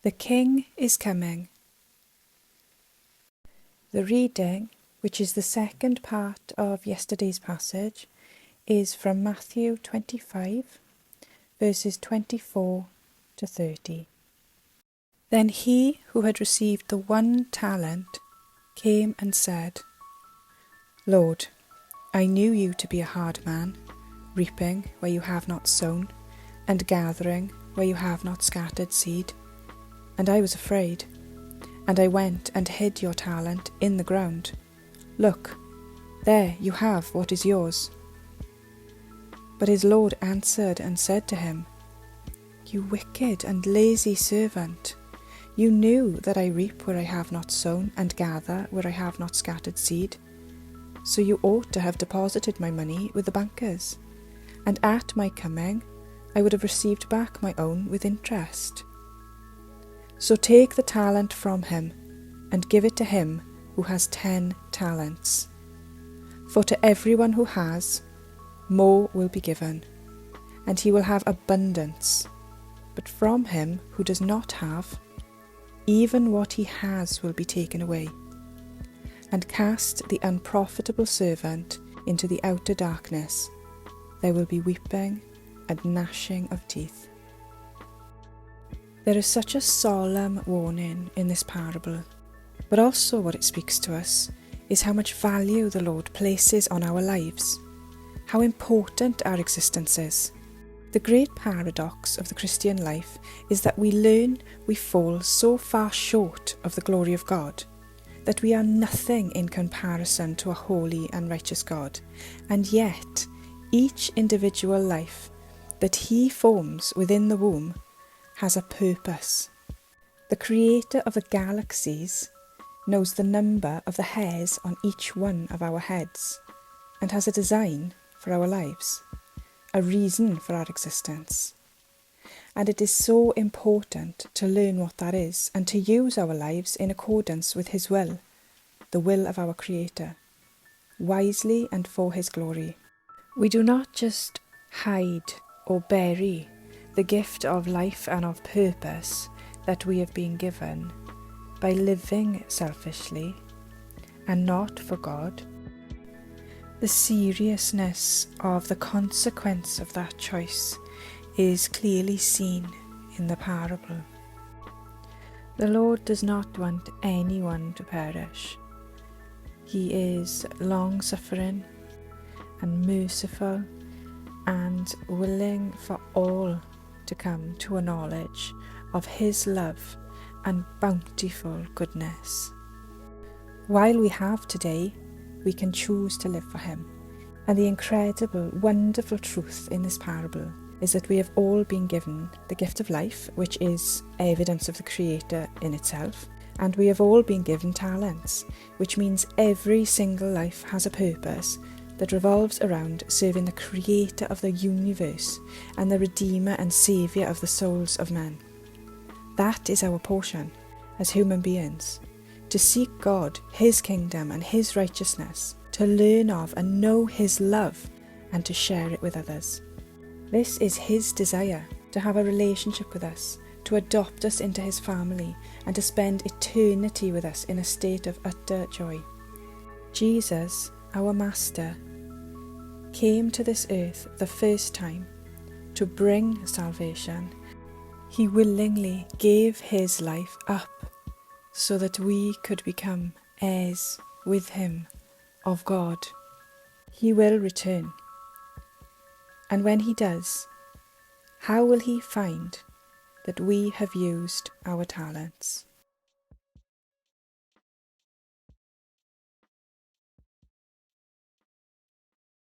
The King is coming. The reading, which is the second part of yesterday's passage, is from Matthew 25, verses 24 to 30. Then he who had received the 1 talent came and said, Lord, I knew you to be a hard man, reaping where you have not sown, and gathering where you have not scattered seed. And I was afraid, and I went and hid your talent in the ground. Look, there you have what is yours. But his Lord answered and said to him, You wicked and lazy servant, you knew that I reap where I have not sown, and gather where I have not scattered seed. So you ought to have deposited my money with the bankers, and at my coming I would have received back my own with interest. So take the talent from him, and give it to him who has 10 talents. For to everyone who has, more will be given, and he will have abundance. But from him who does not have, even what he has will be taken away. And cast the unprofitable servant into the outer darkness. There will be weeping and gnashing of teeth. There is such a solemn warning in this parable, but also what it speaks to us is how much value the Lord places on our lives, how important our existence is. The great paradox of the Christian life is that we learn we fall so far short of the glory of God, that we are nothing in comparison to a holy and righteous God, and yet each individual life that He forms within the womb has a purpose. The Creator of the galaxies knows the number of the hairs on each one of our heads, and has a design for our lives, a reason for our existence. And it is so important to learn what that is and to use our lives in accordance with His will, the will of our Creator, wisely and for His glory. We do not just hide or bury the gift of life and of purpose that we have been given by living selfishly and not for God. The seriousness of the consequence of that choice is clearly seen in the parable. The Lord does not want anyone to perish. He is long-suffering and merciful and willing for all to come to a knowledge of His love and bountiful goodness. While we have today, we can choose to live for Him. And the incredible, wonderful truth in this parable is that we have all been given the gift of life, which is evidence of the Creator in itself, and we have all been given talents, which means every single life has a purpose that revolves around serving the Creator of the universe and the Redeemer and Saviour of the souls of men. That is our portion as human beings, to seek God, His kingdom and His righteousness, to learn of and know His love and to share it with others. This is His desire, to have a relationship with us, to adopt us into His family and to spend eternity with us in a state of utter joy. Jesus, our Master, came to this earth the first time to bring salvation. He willingly gave His life up so that we could become heirs with Him of God. He will return. And when He does, how will He find that we have used our talents?